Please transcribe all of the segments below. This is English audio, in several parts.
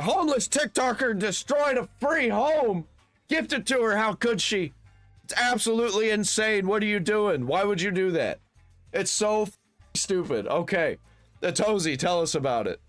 homeless TikToker destroyed a free home. Gifted to her. How could she? It's absolutely insane. What are you doing? Why would you do that? It's so stupid. Okay. Atozy, tell us about it.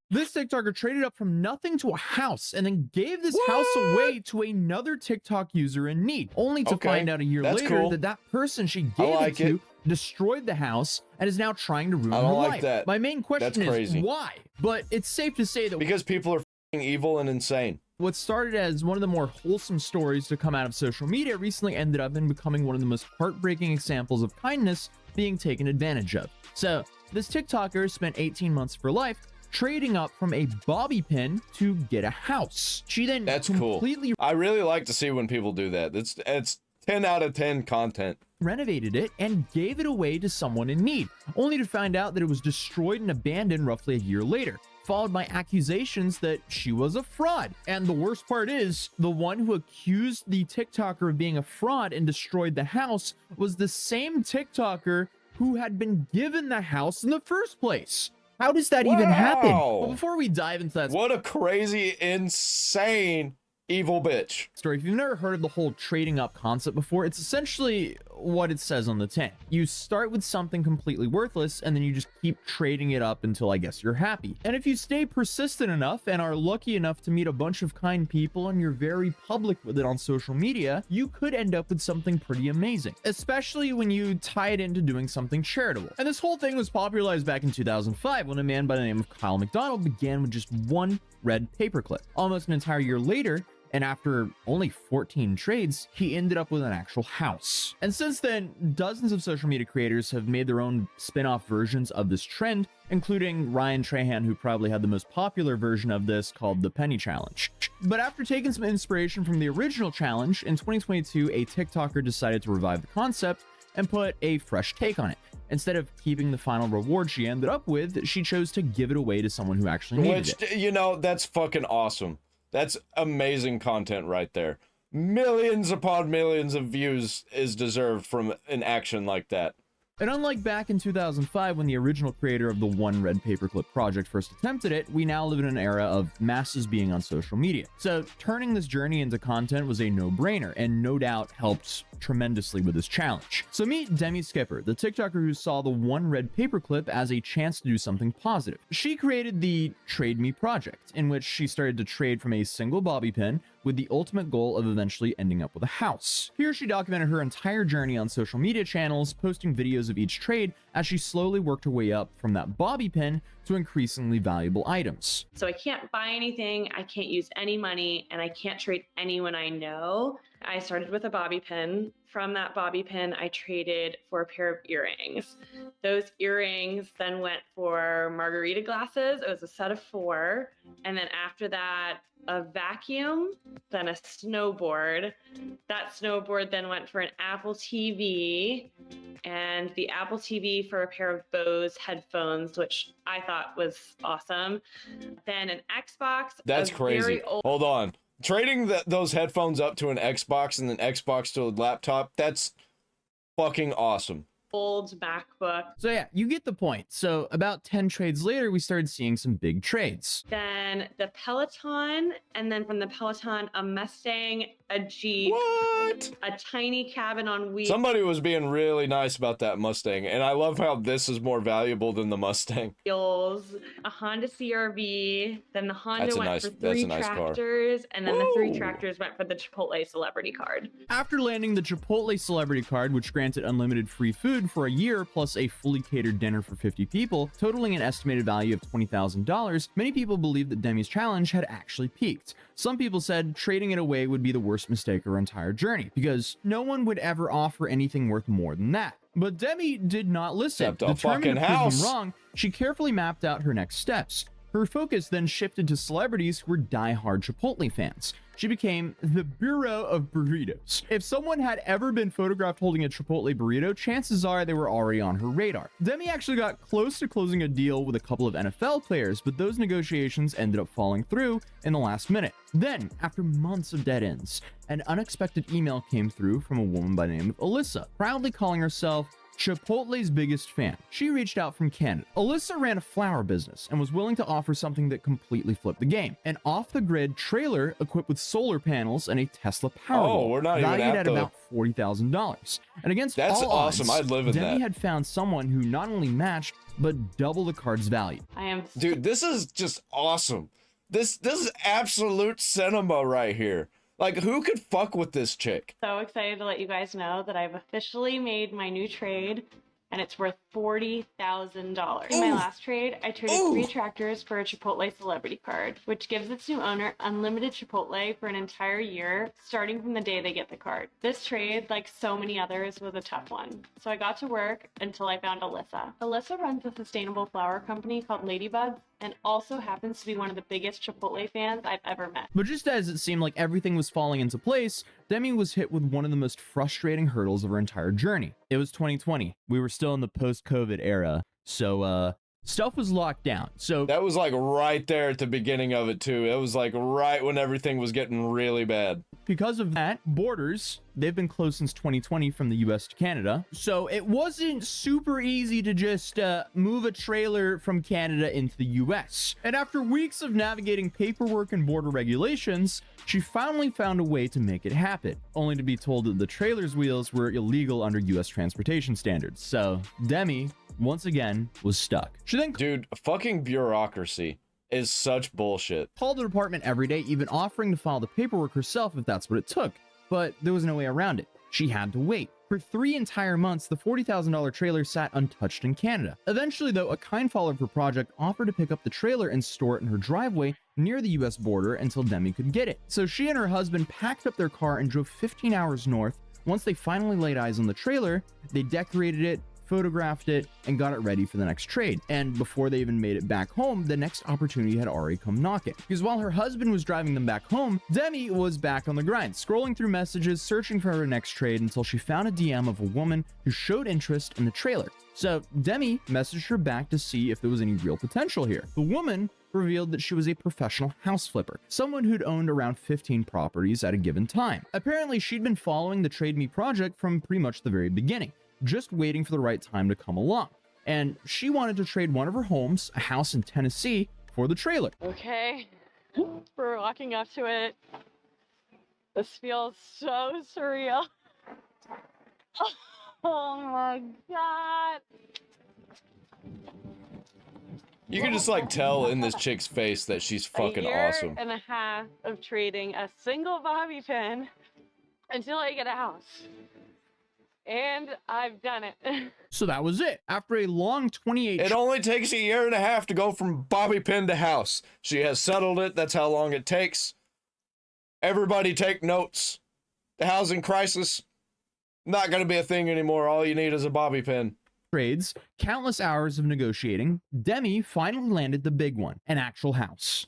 This TikToker traded up from nothing to a house and then gave this house away to another TikTok user in need, only to find out a year later that that person she gave it to destroyed the house and is now trying to ruin her life. That. My main question is why? But it's safe to say that because people are evil and insane. What started as one of the more wholesome stories to come out of social media recently ended up in becoming one of the most heartbreaking examples of kindness being taken advantage of. So this TikToker spent 18 months of her life trading up from a bobby pin to get a house. She then completely I really like to see when people do that. It's 10 out of 10 content. Renovated it and gave it away to someone in need, only to find out that it was destroyed and abandoned roughly a year later, followed by accusations that she was a fraud. And the worst part is, the one who accused the TikToker of being a fraud and destroyed the house was the same TikToker who had been given the house in the first place. How does that even happen? Well, before we dive into that, what a crazy, insane, evil bitch story. If you've never heard of the whole trading up concept before, it's essentially what it says on the tin. You start with something completely worthless and then you just keep trading it up until I guess you're happy. And if you stay persistent enough and are lucky enough to meet a bunch of kind people and you're very public with it on social media, you could end up with something pretty amazing, especially when you tie it into doing something charitable. And this whole thing was popularized back in 2005 when a man by the name of Kyle McDonald began with just one red paperclip. Almost an entire year later, and after only 14 trades, he ended up with an actual house. And since then, dozens of social media creators have made their own spin-off versions of this trend, including Ryan Trahan, who probably had the most popular version of this called the Penny Challenge. But after taking some inspiration from the original challenge, in 2022, a TikToker decided to revive the concept and put a fresh take on it. Instead of keeping the final reward she ended up with, she chose to give it away to someone who actually needed it. Which, you know, that's fucking awesome. That's amazing content right there. Millions upon millions of views is deserved from an action like that. And unlike back in 2005 when the original creator of the One Red Paperclip project first attempted it, we now live in an era of masses being on social media. So turning this journey into content was a no-brainer and no doubt helped tremendously with this challenge. So meet Demi Skipper, the TikToker who saw the One Red Paperclip as a chance to do something positive. She created the Trade Me project, in which she started to trade from a single bobby pin with the ultimate goal of eventually ending up with a house. Here she documented her entire journey on social media channels, posting videos of each trade as she slowly worked her way up from that bobby pin to increasingly valuable items. So I can't buy anything, I can't use any money, and I can't trade anyone I know. I started with a bobby pin. From that bobby pin, I traded for a pair of earrings. Those earrings then went for margarita glasses. It was a set of 4. And then after that, a vacuum, then a snowboard. That snowboard then went for an Apple TV, and the Apple TV for a pair of Bose headphones, which I thought was awesome. Then an Xbox. That's crazy. Hold on. Trading those headphones up to an Xbox and then Xbox to a laptop, that's fucking awesome. Old MacBook. So yeah, you get the point. So about 10 trades later, we started seeing some big trades. Then the Peloton, and then from the Peloton, a Mustang, a Jeep, a tiny cabin on wheels. Somebody was being really nice about that Mustang, and I love how this is more valuable than the Mustang. A Honda CR-V, then the Honda went for 3 tractors, and then the 3 tractors went for the Chipotle celebrity card. After landing the Chipotle celebrity card, which granted unlimited free food for a year plus a fully catered dinner for 50 people, totaling an estimated value of $20,000, many people believed that Demi's challenge had actually peaked. Some people said trading it away would be the worst mistake of her entire journey, because no one would ever offer anything worth more than that. But Demi did not listen. Except a fucking house. Wrong, she carefully mapped out her next steps. Her focus then shifted to celebrities who were die-hard Chipotle fans. She became the Bureau of Burritos. If someone had ever been photographed holding a Chipotle burrito, chances are they were already on her radar. Demi actually got close to closing a deal with a couple of NFL players, but those negotiations ended up falling through in the last minute. Then, after months of dead ends, an unexpected email came through from a woman by the name of Alyssa, proudly calling herself Chipotle's biggest fan. She reached out from Canada. Alyssa ran a flower business and was willing to offer something that completely flipped the game. An off-the-grid trailer equipped with solar panels and a Tesla Powerball, we're not even valued at at the... about $40,000. And against That's all awesome. odds, I'd live in Demi that. had found someone who not only matched, but double the card's value. I am Dude, this is just awesome. This is absolute cinema right here. Like, who could fuck with this chick? so excited to let you guys know that I've officially made my new trade, and it's worth $40,000. In my last trade, I traded 3 tractors for a Chipotle celebrity card, which gives its new owner unlimited Chipotle for an entire year, starting from the day they get the card. This trade, like so many others, was a tough one. So I got to work until I found Alyssa. Alyssa runs a sustainable flower company called Ladybugs, and also happens to be one of the biggest Chipotle fans I've ever met. But just as it seemed like everything was falling into place, Demi was hit with one of the most frustrating hurdles of her entire journey. It was 2020. We were still in the post-COVID era, so stuff was locked down. So That was like right there at the beginning of it too. It was like right when everything was getting really bad. because of that, borders, they've been closed since 2020 from the US to Canada. So it wasn't super easy to just move a trailer from Canada into the US. And after weeks of navigating paperwork and border regulations, she finally found a way to make it happen, only to be told that the trailer's wheels were illegal under US transportation standards. So Demi, once again, was stuck. She then Dude, fucking bureaucracy is such bullshit. called the department every day, even offering to file the paperwork herself if that's what it took. But there was no way around it. She had to wait. For 3 entire months, the $40,000 trailer sat untouched in Canada. Eventually, though, a kind follower of her project offered to pick up the trailer and store it in her driveway near the US border until Demi could get it. So she and her husband packed up their car and drove 15 hours north. Once they finally laid eyes on the trailer, they decorated it, photographed it, and got it ready for the next trade. And before they even made it back home, the next opportunity had already come knocking. Because while her husband was driving them back home, Demi was back on the grind, scrolling through messages, searching for her next trade until she found a DM of a woman who showed interest in the trailer. So Demi messaged her back to see if there was any real potential here. The woman revealed that she was a professional house flipper, someone who'd owned around 15 properties at a given time. Apparently, she'd been following the Trade Me project from pretty much the very beginning, just waiting for the right time to come along. And she wanted to trade one of her homes, a house in Tennessee, for the trailer. Okay, we're walking up to it. This feels so surreal. Oh my god. You can just like tell in this chick's face that she's fucking a year awesome. and a half of trading a single bobby pin until I get a house. And I've done it. So that was it. After a long 28 It only takes a year and a half to go from bobby pin to house. She has settled it. That's how long it takes. Everybody take notes. The housing crisis, not going to be a thing anymore. All you need is a bobby pin. trades, countless hours of negotiating, Demi finally landed the big one, an actual house.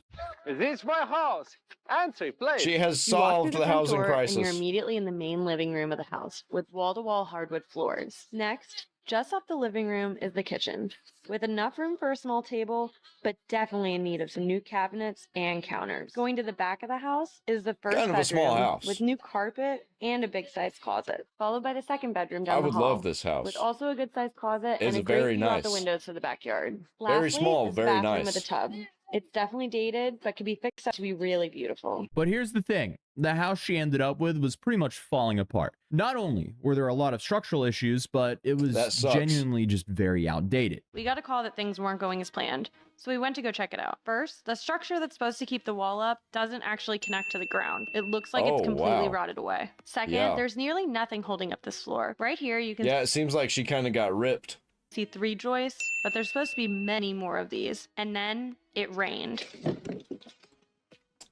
Is this my house? Answer, please. She has You walk solved through the front housing door, crisis. And you're immediately in the main living room of the house with wall-to-wall hardwood floors. Next, just off the living room is the kitchen, with enough room for a small table, but definitely in need of some new cabinets and counters. Going to the back of the house is the first Kind of a small bedroom house. with new carpet and a big-sized closet, followed by the second bedroom down I the would hall. love this house. With also a good-sized closet It's and a great very view out the nice. windows to the backyard. Very Lastly, small, is the very bathroom nice. with a tub. It's definitely dated, but can be fixed up to be really beautiful. But here's the thing, the house she ended up with was pretty much falling apart. Not only were there a lot of structural issues, but it was That sucks. genuinely just very outdated. We got a call that things weren't going as planned, so we went to go check it out. First, the structure that's supposed to keep the wall up doesn't actually connect to the ground. It looks like Oh, it's completely wow. rotted away. Second, Yeah. there's nearly nothing holding up this floor. Right here, you can Yeah, it seems like she kind of got ripped. see 3 joists, but there's supposed to be many more of these. And then it rained.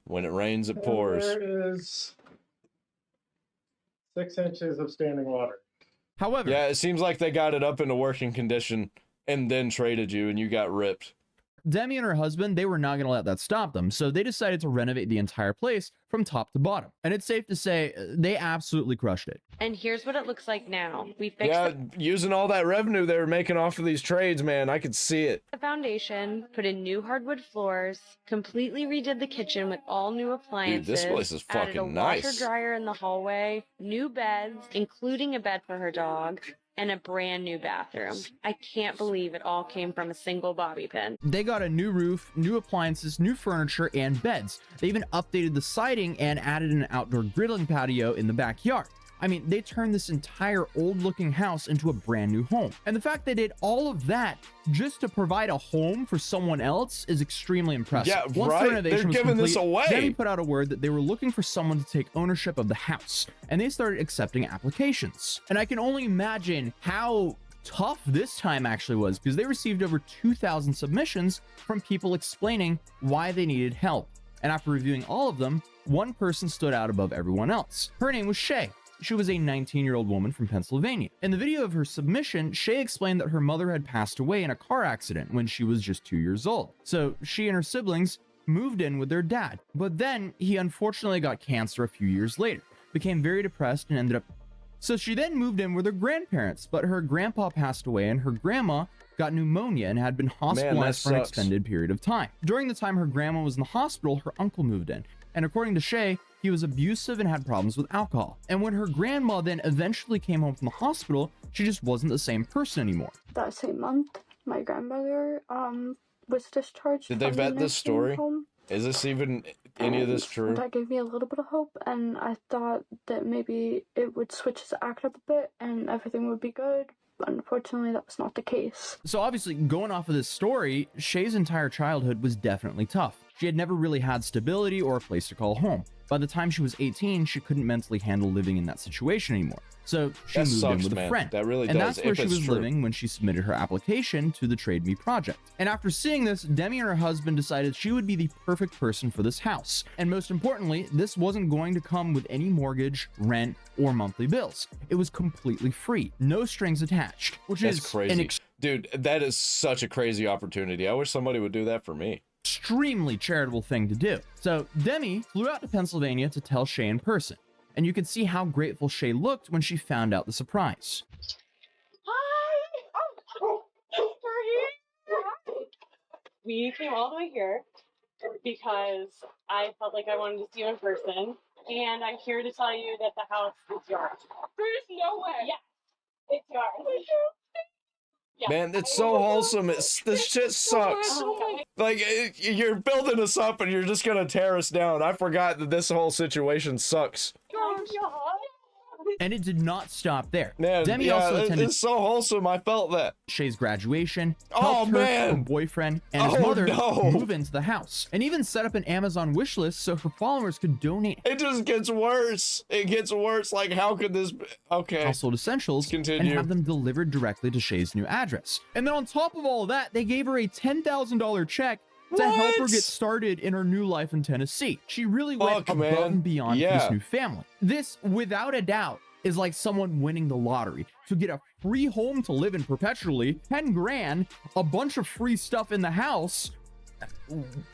When it rains, it pours. There is 6 inches of standing water. However, Yeah, it seems like they got it up into working condition and then traded you and you got ripped. Demi and her husband, they were not going to let that stop them, so they decided to renovate the entire place from top to bottom. And it's safe to say they absolutely crushed it. And here's what it looks like now. We fixed Yeah, using all that revenue they were making off of these trades, man, I could see it. the foundation, put in new hardwood floors, completely redid the kitchen with all new appliances. place is added a fucking nice. washer dryer in the hallway, new beds, including a bed for her dog, and a brand new bathroom. I can't believe it all came from a single bobby pin. They got a new roof, new appliances, new furniture, and beds. They even updated the siding and added an outdoor grilling patio in the backyard. I mean, they turned this entire old-looking house into a brand new home. And the fact they did all of that just to provide a home for someone else is extremely impressive. Yeah, Once right? the renovation They're was giving this complete, away. Demi put out a word that they were looking for someone to take ownership of the house, and they started accepting applications. And I can only imagine how tough this time actually was, because they received over 2,000 submissions from people explaining why they needed help. And after reviewing all of them, one person stood out above everyone else. Her name was Shay. She was a 19-year-old woman from Pennsylvania. In the video of her submission, Shay explained that her mother had passed away in a car accident when she was just 2 years old. So she and her siblings moved in with their dad. But then he unfortunately got cancer a few years later, became very depressed, and ended up... So she then moved in with her grandparents, but her grandpa passed away and her grandma got pneumonia and had been hospitalized for an extended period of time. During the time her grandma was in the hospital, her uncle moved in. And according to Shay, he was abusive and had problems with alcohol. And when her grandma then eventually came home from the hospital, she just wasn't the same person anymore. That same month, my grandmother was discharged. Did they from the vet this nursing story? home. Is this even any of this true? That gave me a little bit of hope, and I thought that maybe it would switch his act up a bit and everything would be good. But unfortunately, that was not the case. So obviously, going off of this story, Shay's entire childhood was definitely tough. She had never really had stability or a place to call home. By the time she was 18, she couldn't mentally handle living in that situation anymore. So she moved in with a friend. That really and does. that's where if she it's was true. living when she submitted her application to the Trade Me project. And after seeing this, Demi and her husband decided she would be the perfect person for this house. And most importantly, this wasn't going to come with any mortgage, rent, or monthly bills. It was completely free, no strings attached, which That's is crazy. Dude, that is such a crazy opportunity. I wish somebody would do that for me. Extremely charitable thing to do. So Demi flew out to Pennsylvania to tell Shay in person, and you could see how grateful Shay looked when she found out the surprise. Hi! Oh, we're here! We came all the way here because I felt like I wanted to see you in person, and I'm here to tell you that the house is yours. There's no way! Yes, it's yours. Yeah. Man, it's so wholesome. This shit sucks. Like, you're building us up and you're just gonna tear us down. I forgot that this whole situation sucks. And it did not stop there. Man, Demi yeah, also attended it's so wholesome. I felt that. Shay's graduation, Oh, helped her, man. her boyfriend, and his Oh, mother no. move into the house, and even set up an Amazon wish list so her followers could donate It just gets worse. It gets worse. Like, how could this be? Okay. household essentials and Continue. have them delivered directly to Shay's new address. And then on top of all that, they gave her a $10,000 check to help her What? get started in her new life in Tennessee. She really went Fuck, above man. and beyond for Yeah. this new family. This, without a doubt, is like someone winning the lottery. To get a free home to live in perpetually, 10 grand, a bunch of free stuff in the house.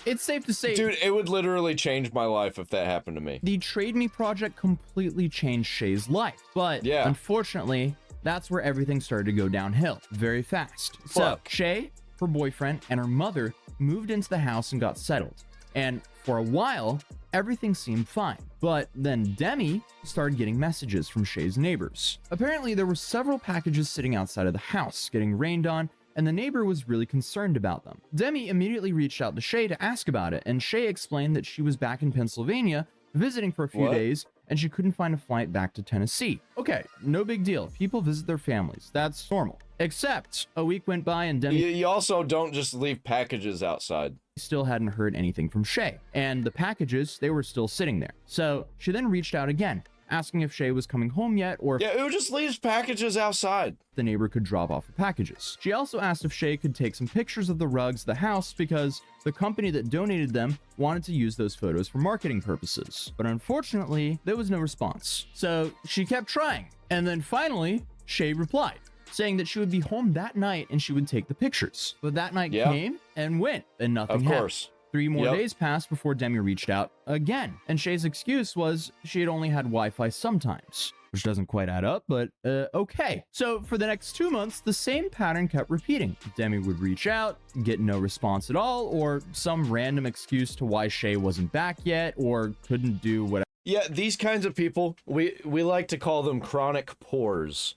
It's safe to say, Dude, it would literally change my life if that happened to me. the Trade Me project completely changed Shay's life. But Yeah. unfortunately, that's where everything started to go downhill very fast. So Fuck. Shay, her boyfriend, and her mother moved into the house and got settled. And for a while, everything seemed fine. But then Demi started getting messages from Shay's neighbors. Apparently, there were several packages sitting outside of the house, getting rained on, and the neighbor was really concerned about them. Demi immediately reached out to Shay to ask about it, and Shay explained that she was back in Pennsylvania visiting for a few What? days, and she couldn't find a flight back to Tennessee. Okay, no big deal. People visit their families. That's normal. Except a week went by and Demi You also don't just leave packages outside. still hadn't heard anything from Shay. And the packages, they were still sitting there. So she then reached out again, asking if Shay was coming home yet or if Yeah, who just leaves packages outside? the neighbor could drop off the packages. She also asked if Shay could take some pictures of the rugs, the house, because the company that donated them wanted to use those photos for marketing purposes. But unfortunately, there was no response. So she kept trying. And then finally, Shay replied, saying that she would be home that night and she would take the pictures. But that night Yeah. came and went, and nothing Of happened. course. 3 more Yep. days passed before Demi reached out again, and Shay's excuse was she had only had Wi-Fi sometimes, which doesn't quite add up, but okay. So for the next 2 months, the same pattern kept repeating. Demi would reach out, get no response at all, or some random excuse to why Shay wasn't back yet or couldn't do whatever. Yeah, these kinds of people, we like to call them chronic pores.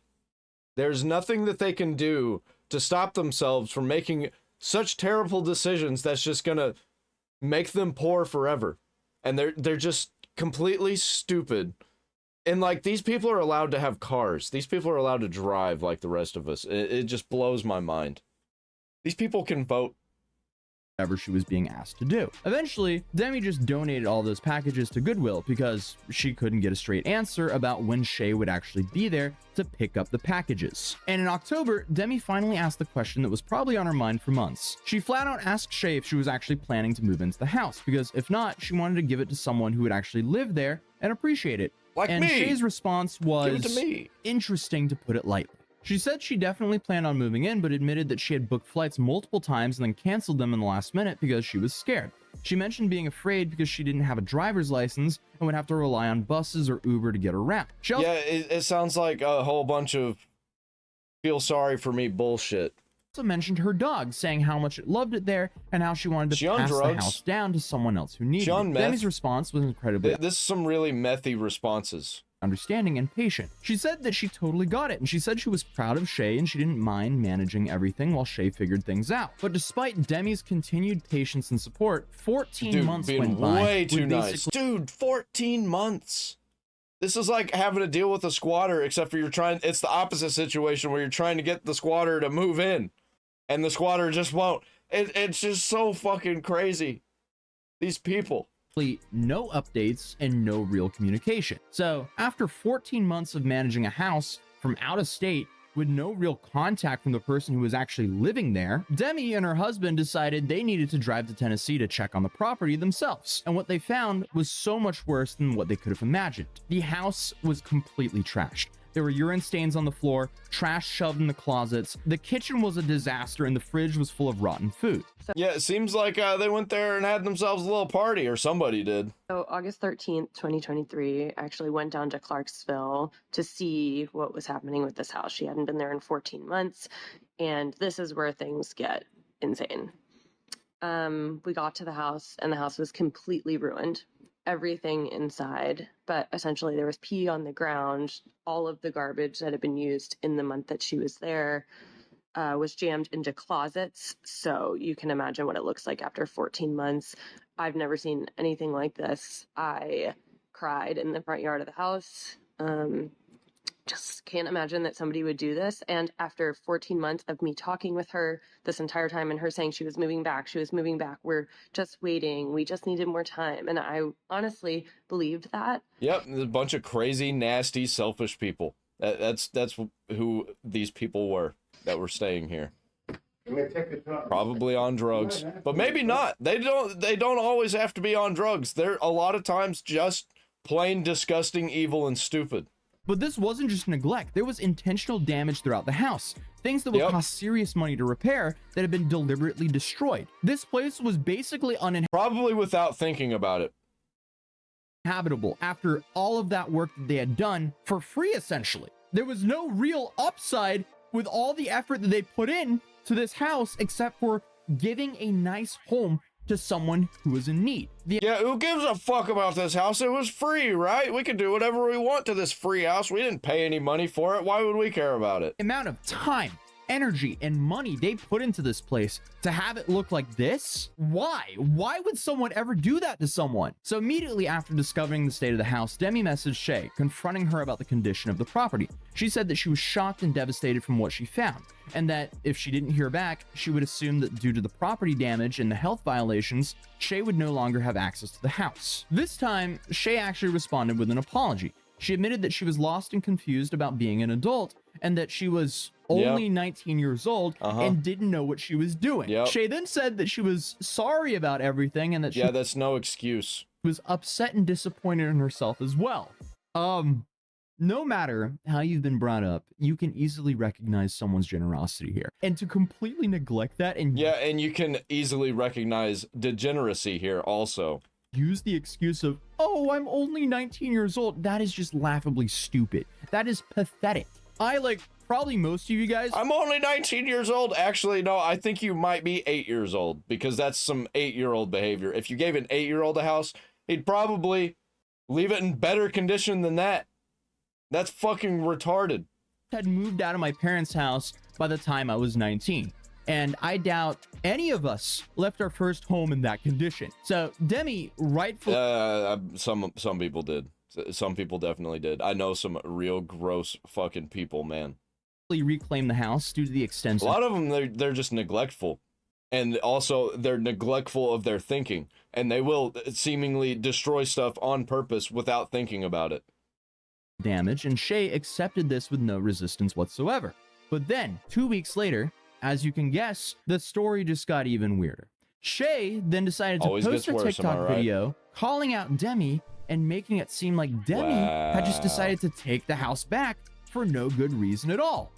There's nothing that they can do to stop themselves from making such terrible decisions that's just gonna make them poor forever. And they're just completely stupid. And like, these people are allowed to have cars. These people are allowed to drive like the rest of us. It just blows my mind. These people can vote. Whatever she was being asked to do. Eventually, Demi just donated all those packages to Goodwill because she couldn't get a straight answer about when Shay would actually be there to pick up the packages. And in October, Demi finally asked the question that was probably on her mind for months. She flat out asked Shay if she was actually planning to move into the house, because if not, she wanted to give it to someone who would actually live there and appreciate it. Like and me. Shay's response was Give it to me. interesting, to put it lightly. She said she definitely planned on moving in, but admitted that she had booked flights multiple times and then canceled them in the last minute because she was scared. She mentioned being afraid because she didn't have a driver's license and would have to rely on buses or Uber to get around. She also It sounds like a whole bunch of feel sorry for me bullshit. mentioned her dog, saying how much it loved it there and how she wanted She to on pass the drugs? house down to someone else who needed She on it. meth? Demi's response was incredibly This is some really methy responses. understanding and patient. She said that she totally got it, and she said she was proud of Shay and she didn't mind managing everything while Shay figured things out. But despite Demi's continued patience and support, 14 months being went by. way with too nice. basically Dude, 14 months. This is like having to deal with a squatter, except for it's the opposite situation where you're trying to get the squatter to move in, and the squatter just won't. It's just so fucking crazy. These people. no updates and no real communication. So after 14 months of managing a house from out of state with no real contact from the person who was actually living there, Demi and her husband decided they needed to drive to Tennessee to check on the property themselves. And what they found was so much worse than what they could have imagined. The house was completely trashed. There were urine stains on the floor, trash shoved in the closets. The kitchen was a disaster and the fridge was full of rotten food. Yeah, it seems like they went there and had themselves a little party, or somebody did. So August 13th, 2023, I actually went down to Clarksville to see what was happening with this house. She hadn't been there in 14 months, and this is where things get insane. We got to the house, and the house was completely ruined. Everything inside, but essentially there was pee on the ground. All of the garbage that had been used in the month that she was there was jammed into closets. So you can imagine what it looks like after 14 months. I've never seen anything like this. I cried in the front yard of the house. Just can't imagine that somebody would do this. And after 14 months of me talking with her this entire time and her saying she was moving back, we're just waiting, we just needed more time. And I honestly believed that. Yep, there's a bunch of crazy, nasty, selfish people. That's who these people were that were staying here. Probably on drugs, but maybe not. They don't always have to be on drugs. They're a lot of times just plain disgusting, evil, and stupid. But this wasn't just neglect. There was intentional damage throughout the house. Things that would cost serious money to repair that had been deliberately destroyed. This place was basically Probably without thinking about it. uninhabitable after all of that work that they had done for free, essentially. There was no real upside with all the effort that they put in to this house, except for giving a nice home to someone who was in need. Yeah, who gives a fuck about this house? It was free, right? We could do whatever we want to this free house. We didn't pay any money for it. Why would we care about it? Amount of time, energy, and money they put into this place to have it look like this? Why would someone ever do that to someone? So immediately after discovering the state of the house, Demi messaged Shay, confronting her about the condition of the property. She said that she was shocked and devastated from what she found, and that if she didn't hear back, she would assume that due to the property damage and the health violations, Shay would no longer have access to the house. This time, Shay actually responded with an apology. She admitted that she was lost and confused about being an adult, and that she was only 19 years old and didn't know what she was doing. Shay then said that she was sorry about everything and that she that's no excuse. was upset and disappointed in herself as well. No matter how you've been brought up, you can easily recognize someone's generosity here. And to completely neglect that and and you can easily recognize degeneracy here also. Use the excuse of, oh, I'm only 19 years old. That is just laughably stupid. That is pathetic. Probably most of you guys. I'm only 19 years old. Actually, no, I think you might be 8 years old, because that's some 8-year-old behavior. If you gave an 8-year-old a house, he'd probably leave it in better condition than that. That's fucking retarded. had moved out of my parents' house by the time I was 19. And I doubt any of us left our first home in that condition. So Demi rightfully some people did. Some people definitely did. I know some real gross fucking people, man. Reclaimed the house due to the A extensive lot of them, they're just neglectful. And also, they're neglectful of their thinking. And they will seemingly destroy stuff on purpose without thinking about it. damage, and Shay accepted this with no resistance whatsoever. But then, 2 weeks later, as you can guess, the story just got even weirder. Shay then decided to Always post a gets worse, am I TikTok right? video calling out Demi and making it seem like Demi had just Wow. decided to take the house back for no good reason at all.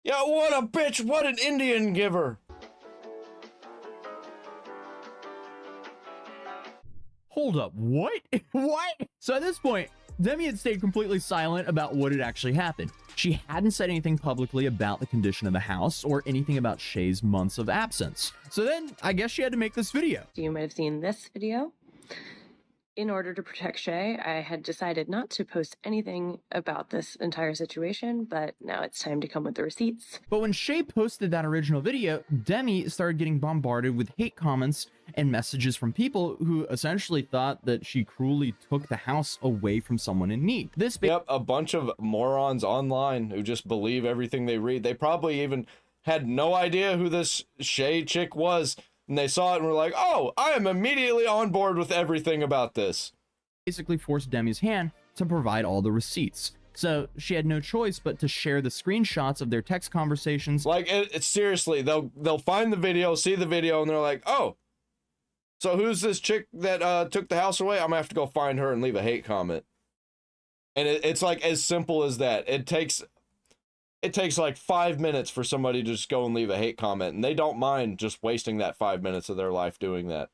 Yeah, what a bitch! What an Indian giver! Hold up, what? What? So at this point, Demi had stayed completely silent about what had actually happened. She hadn't said anything publicly about the condition of the house or anything about Shay's months of absence. So then, I guess she had to make this video. You might have seen this video. In order to protect Shay, I had decided not to post anything about this entire situation, but now it's time to come with the receipts. But when Shay posted that original video, Demi started getting bombarded with hate comments and messages from people who essentially thought that she cruelly took the house away from someone in need. This Yep, a bunch of morons online who just believe everything they read. They probably even had no idea who this Shay chick was, and they saw it and were like, oh, I am immediately on board with everything about this. basically forced Demi's hand to provide all the receipts. So she had no choice but to share the screenshots of their text conversations. Like, it's seriously, they'll find the video, see the video, and they're like, oh, so who's this chick that took the house away? I'm gonna have to go find her and leave a hate comment. And it's like as simple as that. It takes like 5 minutes for somebody to just go and leave a hate comment, and they don't mind just wasting that 5 minutes of their life doing that.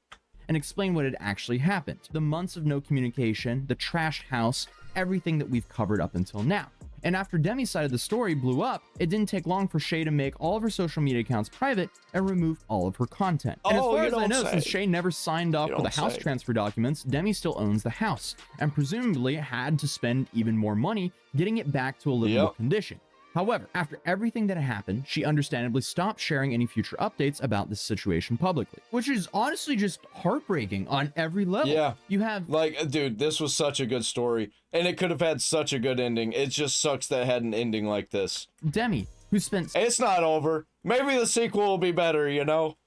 And explain what had actually happened. The months of no communication, the trashed house, everything that we've covered up until now. And after Demi's side of the story blew up, it didn't take long for Shay to make all of her social media accounts private and remove all of her content. And as Oh, far you as I don't know, say. since Shay never signed off You for the don't house say. transfer documents, Demi still owns the house, and presumably had to spend even more money getting it back to a livable Yep. condition. However, after everything that had happened, she understandably stopped sharing any future updates about this situation publicly, which is honestly just heartbreaking on every level. Yeah. You have Like, dude, this was such a good story, and it could have had such a good ending. It just sucks that it had an ending like this. Demi, who spent It's not over. Maybe the sequel will be better, you know?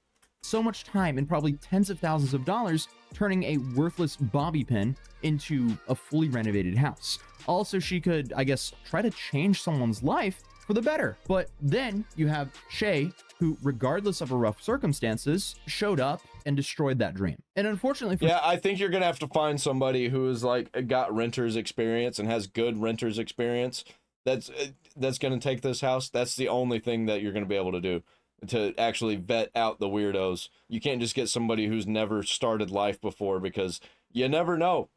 so much time and probably tens of thousands of dollars turning a worthless bobby pin into a fully renovated house. Also, she could, I guess, try to change someone's life for the better. But then you have Shay, who, regardless of her rough circumstances, showed up and destroyed that dream. And unfortunately for Yeah, I think you're gonna have to find somebody who is like got renter's experience and has good renter's experience. That's gonna take this house. That's the only thing that you're gonna be able to do to actually vet out the weirdos. You can't just get somebody who's never started life before, because you never know.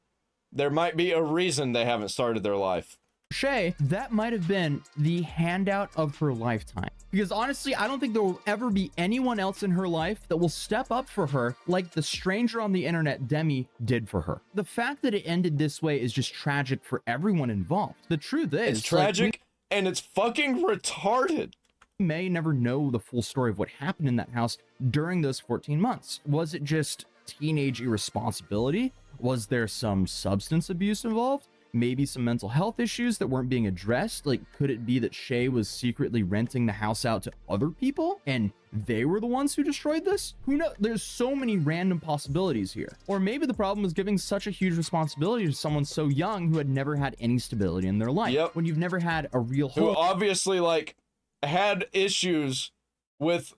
There might be a reason they haven't started their life. Shay, that might have been the handout of her lifetime. Because honestly, I don't think there will ever be anyone else in her life that will step up for her like the stranger on the internet Demi did for her. The fact that it ended this way is just tragic for everyone involved. The truth is, It's tragic and it's fucking retarded. we may never know the full story of what happened in that house during those 14 months. Was it just teenage irresponsibility? Was there some substance abuse involved? Maybe some mental health issues that weren't being addressed? Like, could it be that Shay was secretly renting the house out to other people and they were the ones who destroyed this? Who knows? There's so many random possibilities here. Or maybe the problem was giving such a huge responsibility to someone so young who had never had any stability in their life. Yep. When you've never had a real Who home. obviously like had issues with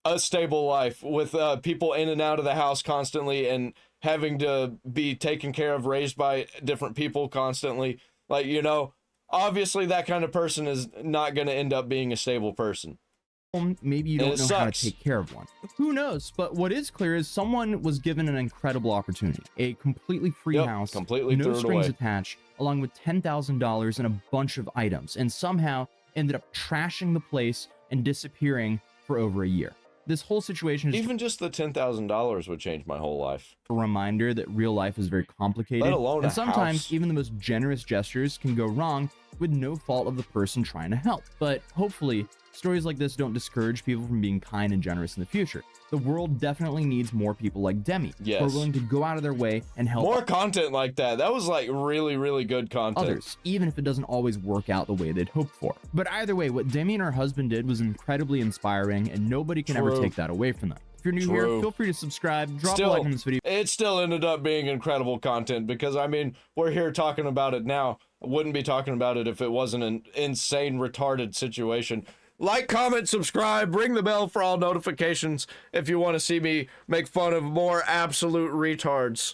a stable life, with people in and out of the house constantly and having to be taken care of, raised by different people constantly. Like, you know, obviously that kind of person is not going to end up being a stable person. Maybe you And don't it know how to sucks. take care of one. Who knows? But what is clear is someone was given an incredible opportunity. A completely free Yep, house, completely no threw it strings away. attached, along with $10,000 and a bunch of items, and somehow ended up trashing the place and disappearing for over a year. This whole situation is Even just the $10,000 would change my whole life. a reminder that real life is very complicated. Let alone and a sometimes house. even the most generous gestures can go wrong with no fault of the person trying to help. But hopefully, stories like this don't discourage people from being kind and generous in the future. The world definitely needs more people like Demi, who are willing to go out of their way and help more content like that. That was like really, really good content. Others, even if it doesn't always work out the way they'd hoped for. But either way, what Demi and her husband did was incredibly inspiring, and nobody can ever take that away from them. If you're new here, feel free to subscribe, drop a like on this video. It still ended up being incredible content because, I mean, we're here talking about it now. I wouldn't be talking about it if it wasn't an insane, retarded situation. Like, comment, subscribe, ring the bell for all notifications if you want to see me make fun of more absolute retards.